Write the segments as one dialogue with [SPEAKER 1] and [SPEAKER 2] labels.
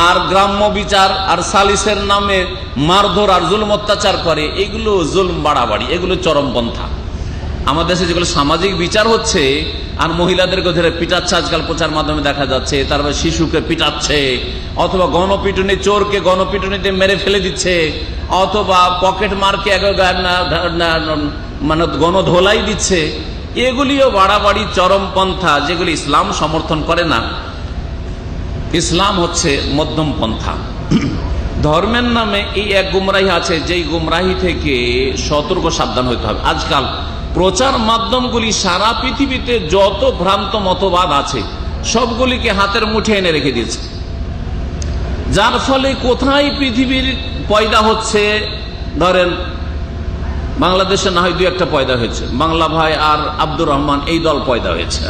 [SPEAKER 1] আর গ্রাম্য বিচার আর সালিসের নামে মারধর আর জুলুম অত্যাচার করে, এগুলো জুলুম বাড়াবাড়ি, এগুলো চরমপন্থা। আমাদের দেশে যেগুলো সামাজিক বিচার হচ্ছে আর মহিলাদেরকে ধরে পিটাচ্ছে, আজকাল প্রচার মাধ্যমে দেখা যাচ্ছে, তারপর শিশুকে পিটাচ্ছে, অথবা গণপিটুনি, চোরকে গণপিটুনিতে মেরে ফেলে দিচ্ছে, অথবা পকেট মারকে মানে গণধোলাই দিচ্ছে, এগুলিও বাড়াবাড়ি চরমপন্থা, যেগুলি ইসলাম সমর্থন করে না। ইসলাম হচ্ছে মধ্যম পন্থা। ধর্মের নামে এই এক গুমরাহি আছে, যেই গুমরাহি থেকে সতর্ক সাবধান হতে হবে। আজকাল প্রচার মাধ্যমগুলি সারা পৃথিবীতে যত ভ্রান্ত মতবাদ আছে সবগুলিকে হাতের মুঠে এনে রেখে দিয়েছে, যার ফলে কোথায় পৃথিবীর পয়দা হচ্ছে, ধরেন বাংলাদেশে না হয় দুই একটা পয়দা হয়েছে, বাংলা ভাই আর আব্দুর রহমান এই দল পয়দা হয়েছে,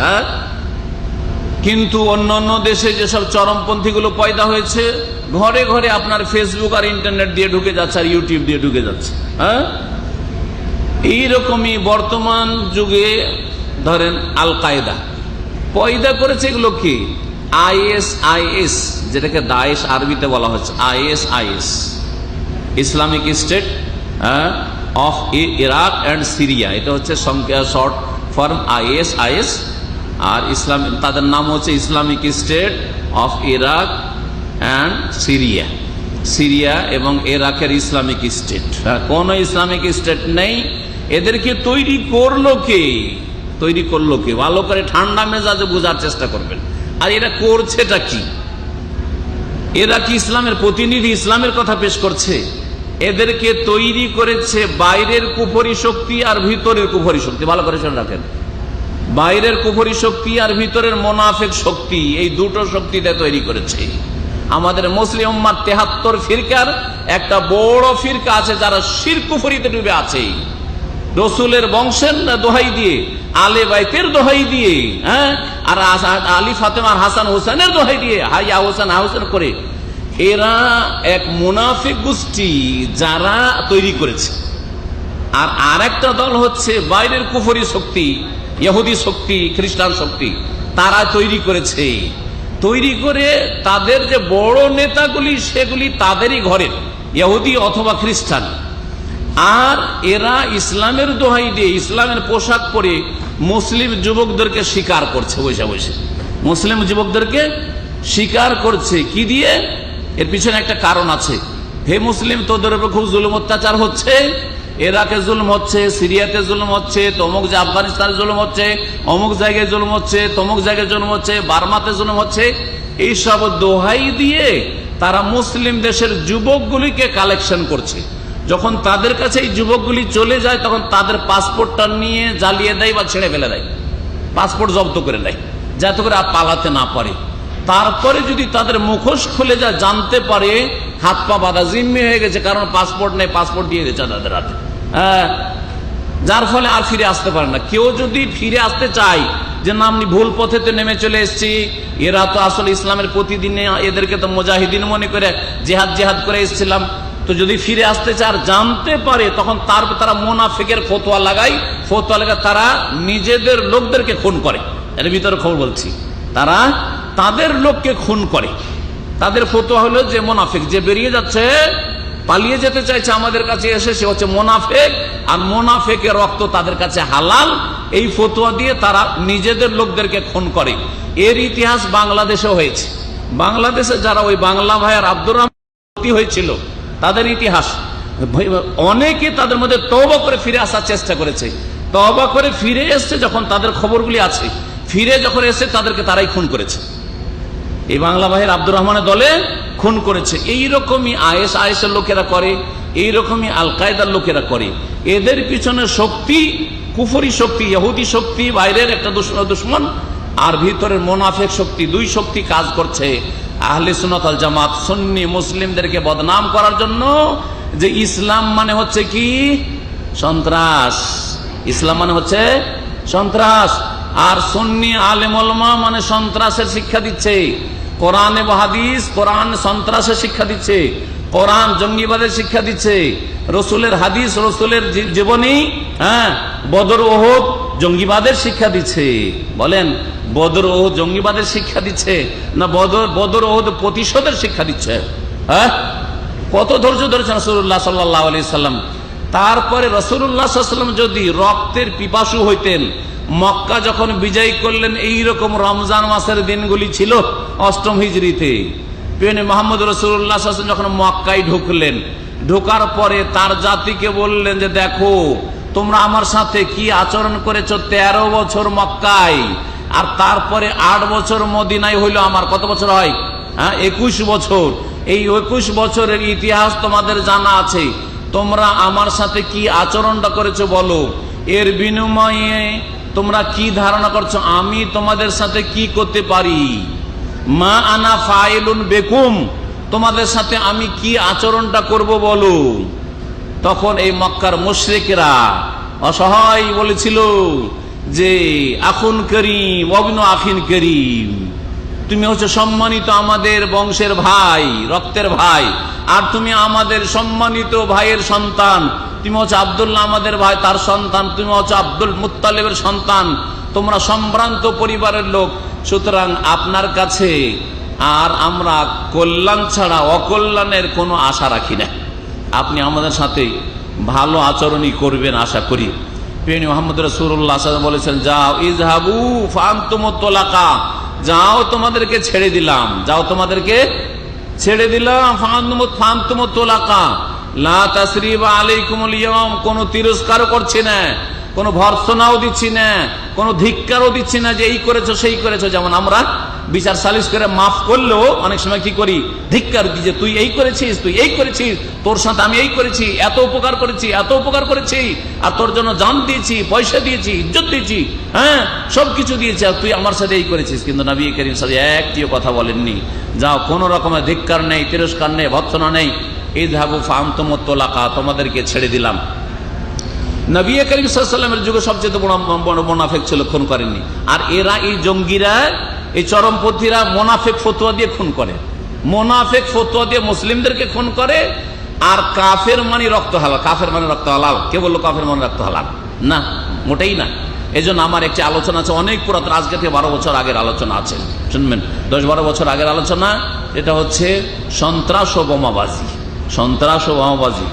[SPEAKER 1] কিন্তু অন্যান্য দেশে যেসব চরমপন্থীগুলো পয়দা হয়েছে ঘরে ঘরে আপনার ফেসবুক আর ইন্টারনেট দিয়ে ঢুকে যাচ্ছে আর ইউটিউব দিয়ে ঢুকে যাচ্ছে। এইরকমই বর্তমান যুগে ধরেন আল কায়দা পয়দা করেছে, এগুলো কি ISIS, যেটাকে দায়েশ আরবিতে বলা হচ্ছে, ISIS, Islamic state of Iraq and Syria, এটা হচ্ছে শর্ট ফর্ম ISIS। আর ইসলাম, তাদের নাম হচ্ছে Islamic state of Iraq and Syria, Syria এবং ইরাকের ইসলামিক স্টেট। কোন ইসলামিক স্টেট নেই। এদেরকে তৈরি করলো কে? তৈরি করলো কে? ভালো করে ঠান্ডা মেজাজে বোঝার চেষ্টা করবেন। আর এরা করছেটা কি? এরা কি ইসলামের প্রতিনিধি? ইসলামের কথা পেশ করছে? এদেরকে তৈরি করেছে বাইরের কুফরি শক্তি আর ভিতরের কুফরি শক্তি। ভালো করে শুনে রাখেন, বাইরের কুফরি শক্তি আর ভিতরের মোনাফেক শক্তি, এই দুটো শক্তিতে তৈরি করেছে। আমাদের মুসলিম উম্মার 73 ফিরকার একটা বড় ফিরকা আছে যারা শিরক কুফরিতে ডুবে আছে, রসুলের বংশের দোহাই দিয়ে, আলে বাইতের দোহাই দিয়ে, আর আলী ফাতেমা হাসান হোসেনের দোহাই দিয়ে হাইয়া হোসেন হাউসেন করে, এরা এক মুনাফিক গোষ্ঠী যারা তৈরি করেছে। আর আরেকটা দল হচ্ছে বাইরের কুফরি শক্তি, ইহুদি শক্তি, খ্রিস্টান শক্তি, তারা তৈরি করেছে। তৈরি করে তাদের যে বড় নেতাগুলি সেগুলি তাদেরই ঘরের, ইহুদি অথবা খ্রিস্টান। আর এরা ইসলামের দোহাই দিয়ে ইসলামের পোশাক পরে মুসলিম যুবকদেরকে শিকার করছে, বসে বসে মুসলিম যুবকদেরকে শিকার করছে। কি দিয়ে? এর পিছনে একটা কারণ আছে। হে মুসলিম, তোদের উপর খুব জুলুম অত্যাচার হচ্ছে, ইরাকে জুলুম হচ্ছে, সিরিয়াতে জুলুম হচ্ছে, তমুক যে আফগানিস্তানে জুলুম হচ্ছে, অমুক জায়গায় জুলুম হচ্ছে, তমুক জায়গায় জুলুম হচ্ছে, বার্মাতে জুলুম হচ্ছে। এইসব দোহাই দিয়ে তারা মুসলিম দেশের যুবকগুলিকে কালেকশন করছে। যখন তাদের কাছে এই যুবকগুলি চলে যায় তখন তাদের পাসপোর্টটা নিয়ে জ্বালিয়ে দেয় বা ছেড়ে ফেলে দেয়, পাসপোর্ট জব্দ করে দেয় যাতে করে আর পালাতে না পারে। তারপরে যদি তাদের মুখোশ খুলে যায়, জানতে পারে হাত পা বাঁধা, জিম্মি হয়ে গেছে, কারণ পাসপোর্ট নেই, পাসপোর্ট দিয়ে দিয়েছে তাদের হাতে, যার ফলে আর ফিরে আসতে পারে না। কেউ যদি ফিরে আসতে চায় যে না আমি ভুল পথেতে নেমে চলে এসেছি, এরা তো আসলে ইসলামের প্রতিদিনে এদেরকে তো মুজাহিদিন মনে করে জেহাদ জেহাদ করে এসেছিলাম, তো যদি ফিরে আসতে চায় আর জানতে পারে তখন তারা মুনাফিকের ফতোয়া লাগায়, ফতোয়া লাগায় তারা নিজেদের লোকদেরকে খুন করে। এর ভিতরে খবর বলছি, তারা তাদের লোককে খুন করে। তাদের ফতোয়া হলো যে মুনাফিক, যে বেরিয়ে যাচ্ছে, পালিয়ে যেতে চাইছে আমাদের কাছে এসে, সে হচ্ছে মুনাফিক, আর মুনাফিকের রক্ত তাদের কাছে হালাল। এই ফতোয়া দিয়ে তারা নিজেদের লোকদেরকে খুন করে। এর ইতিহাস বাংলাদেশে হয়েছে। বাংলাদেশে যারা ওই বাংলা ভাই আর আব্দুর রহমান হয়েছিল তাদের ইতিহাস, অনেকে তাদের মধ্যে তওবা করে ফিরে আসার চেষ্টা করেছে। তওবা করে ফিরে এসছে যখন, তাদের খবরগুলি আছে, ফিরে যখন এসে তাদেরকে তারাই খুন করেছে। এই বাংলা ভাইয়ের আব্দুর রহমানের দলে খুন করেছে। এইরকমই আইএসআইএসের লোকেরা করে, এইরকমই আল কায়দার লোকেরা করে। এদের পিছনে শক্তি কুফরি শক্তি, ইহুদি শক্তি, বাইরের একটা দুশমন, আর ভিতরের মুনাফিক শক্তি, দুই শক্তি কাজ করছে। আহলে সুন্নাত ওয়াল জামাত সুন্নি মুসলিমদেরকে বদনাম করার জন্য যে ইসলাম মানে হচ্ছে কি সন্ত্রাস, ইসলাম মানে হচ্ছে সন্ত্রাস, আর সুন্নি আলেম ওলামা মানে সন্ত্রাসের শিক্ষা দিচ্ছে। কোরআন এবং হাদিস, কোরআন সন্ত্রাসের শিক্ষা দিচ্ছে, কোরআন জঙ্গিবাদের শিক্ষা দিচ্ছে, রসুলের হাদিস, রসুলের জীবনী, বদর ওহদ জঙ্গিবাদের শিক্ষা দিচ্ছে? বলেন, বদর ওহুদ জঙ্গিবাদের শিক্ষা দিচ্ছে না বদর ওহুদ প্রতিশোধের শিক্ষা দিচ্ছে? হ্যাঁ, কত ধৈর্য ধরেছেন রাসূলুল্লাহ সাল্লাল্লাহু আলাইহি সাল্লাম। তারপরে রাসূলুল্লাহ সাল্লাল্লাহু আলাইহি সাল্লাম যদি রক্তের পিপাসু হইতেন, মক্কা যখন বিজয় করলেন, এইরকম রমজান মাসের দিনগুলি ছিল 8ম হিজরিতে। প্রিয় মুহাম্মদ রাসূলুল্লাহ সাল্লাল্লাহু আলাইহি ওয়াসাল্লাম যখন মক্কায় ঢুকলেন, ঢোকার পরে তার জাতিকে বললেন যে দেখো তোমরা আমার সাথে কি আচরণ করেছো 13 বছর মক্কায়, আর তারপরে 8 বছর মদিনায় হইলো আমার। কত বছর হয়? হ্যাঁ, 21 বছর। এই 21 বছরের ইতিহাস তোমাদের জানা আছে। তোমরা আমার সাথে কি আচরণটা করেছো বলো, এর বিনিময়ে তোমরা কি ধারণা করছো আমি তোমাদের সাথে কি করতে পারি? মা আনা ফাইলুন বেকুম, তোমাদের সাথে আমি কি আচরণটা করব বলো। তখন এই মক্কার মুশরিকরা অসহায় বলেছিল যে আখুন করিম ওয়াবনু আখিন করিম, তুমি হচ্ছে সম্মানিত আমাদের বংশের ভাই, রক্তের ভাই, আর তুমি আমাদের সম্মানিত ভাইয়ের সন্তান। তুমি হচ্ছে আব্দুল্লাহ আমাদের ভাই, তার সন্তান। তুমি হচ্ছে আব্দুল মুত্তালিবের সন্তান। তোমরা সম্ভ্রান্ত পরিবারের লোক। সুতরাং আপনার কাছে আর আমরা কল্যাণ ছাড়া অকল্যাণের কোনো আশা রাখি না। আপনি আমাদের সাথে ভালো আচরণই করবেন আশা করি। প্রিয় মুহাম্মদ রাসূলুল্লাহ সাল্লাল্লাহু আলাইহি ওয়াসাল্লাম বলেছেন, যাও ইযহাবু ফাআনতুমুত তুলাকা, যাও তোমাদেরকে ছেড়ে দিলাম, যাও তোমাদেরকে ছেড়ে দিলাম। ফাআনতুমুত তুলাকা লা তাসরিবা আলাইকুমুল ইয়াওম, কোনো তিরস্কারও করছি না, কোনো ভর্ৎসনাও দিচ্ছি না, কোনো ধিক্কারও দিচ্ছি না যে এই করেছো সেই করেছো। যেমন আমরা বিচার সালিশ করে মাফ করলেও অনেক সময় কি করি, ধিক্কার দিই যে তুই এই করেছিস, তুই এই করেছিস, তোর সাথে আমি এই করেছি, এত উপকার করেছি, এত উপকার করেছি, আর তোর জন্য জান দিয়েছি, পয়সা দিয়েছি, ইজ্জত দিয়েছি, হ্যাঁ সবকিছু দিয়েছি, আর তুই আমার সাথে এই করেছিস। কিন্তু নবী করিম সাল্লাল্লাহু আলাইহি ওয়াসাল্লাম একটিও কথা বলেননি। যাও, কোনো রকমের ধিক্কার নেই, তিরস্কার নেই, ভর্ৎসনা নেই। ইযহাবু ফাআনতুমুত তুলাকা, তোমাদেরকে ছেড়ে দিলাম। নবী করিম সাল্লাল্লাহু আলাইহি ওয়াসাল্লামের যুগে সবচেয়ে বড় মুনাফিক ছিল, খুন করেননি। আর এরা, এই জঙ্গিরা, এই চরমপন্থীরা মুনাফিক ফতোয়া দিয়ে খুন করে, মুনাফিক ফতোয়া দিয়ে মুসলিমদেরকে খুন করে। আর কাফের মানে রক্ত হালাল। কাফের মানে রক্ত হালাল? কে বললো কাফের মানে রক্ত হালাল? না, মোটেই না। এই জন্য আমার একটি আলোচনা আছে, অনেক পুরাতন, আজকে থেকে 12 বছর আগের আলোচনা আছে, শুনবেন, 10-12 বছর আগের আলোচনা। এটা হচ্ছে সন্ত্রাস ও বোমাবাজি। সন্ত্রাস ও বোমাবাজি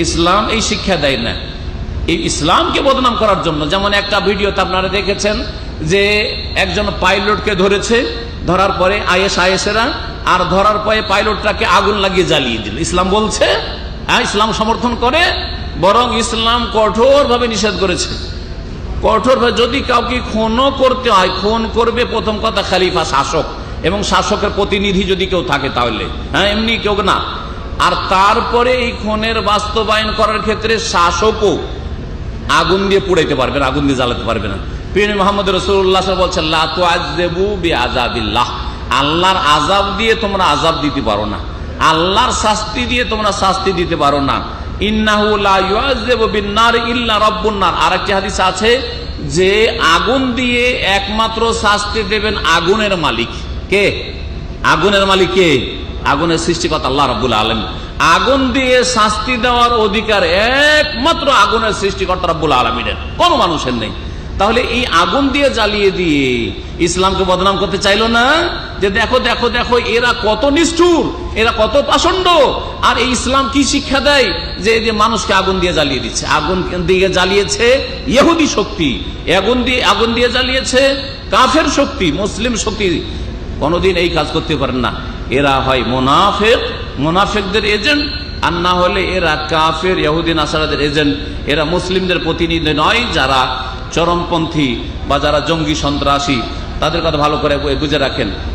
[SPEAKER 1] ইসলাম এই শিক্ষা দেয় না। এই ইসলামকে বদনাম করার জন্য, যেমন একটা ভিডিওতে আপনারা দেখেছেন যে একজন পাইলটকে ধরেছে, ধরার পরে আইএসআইএসেরা, আর ধরার পরে পাইলটটাকে আগুন লাগিয়ে জ্বালিয়ে দিল। ইসলাম বলছে, হ্যাঁ ইসলাম সমর্থন করে, বরং ইসলাম কঠোরভাবে নিষেধ করেছে। কঠোরভাবে যদি কাউকে খুনও করতে হয়, খুন করবে প্রথম কথা খলিফা, শাসক, এবং শাসকের প্রতিনিধি যদি কেউ থাকে তাহলে, হ্যাঁ এমনি কেউ না। আর তারপরে এই খুনের বাস্তবায়ন করার ক্ষেত্রে শাসকও আগুন দিয়ে পুড়াইতে পারবে না, আগুন দিয়ে জ্বালাতে পারবে না। প্রিয় মুহাম্মদ রাসূলুল্লাহ সাল্লাল্লাহু আলাইহি ওয়াসাল্লাম বলছেন, লা তুআযযিবু বিআযাবিল্লাহ, আল্লাহর আযাব দিয়ে তোমরা আযাব দিতে পারো না, আল্লাহর শাস্তি দিয়ে তোমরা শাস্তি দিতে পারো না। ইন্নাহু লা ইউআযযিবু বিন-নার ইল্লা রাব্বুন নার। আরেকটি হাদিস আছে যে আগুন দিয়ে একমাত্র শাস্তি দেবেন আগুনের মালিক। কে? আগুনের মালিক কে? আগুনের সৃষ্টিকর্তা আল্লাহ রাব্বুল আলামিন। আগুন দিয়ে শাস্তি দেওয়ার অধিকার একমাত্র আগুনের সৃষ্টিকর্তা রাব্বুল আলামিনের, কোনো মানুষের নেই। তাহলে এই আগুন দিয়ে জ্বালিয়ে দিয়ে ইসলামকে বদনাম করতে চাইলো না, যে দেখো দেখো দেখো এরা কত নিষ্ঠুর, এরা কত পাষণ্ড। আর এই ইসলাম কি শিক্ষা দেয়, যে মানুষকে আগুন দিয়ে জ্বালিয়ে দিচ্ছে। আগুন দিয়ে জ্বালিয়েছে ইহুদি শক্তি, আগুন দিয়ে জ্বালিয়েছে কাফের শক্তি, মুসলিম শক্তি কোনোদিন এই কাজ করতে পারেন না। এরা হয় মুনাফিক, মুনাফিকদের এজেন্ট, আর না হলে এরা কাফের ইহুদি নাসারাদের এজেন্ট। এরা মুসলিমদের প্রতিনিধি নয়, যারা চরমপন্থী বা যারা জঙ্গি সন্ত্রাসী, তাদের কথা ভালো করে বুঝে রাখেন।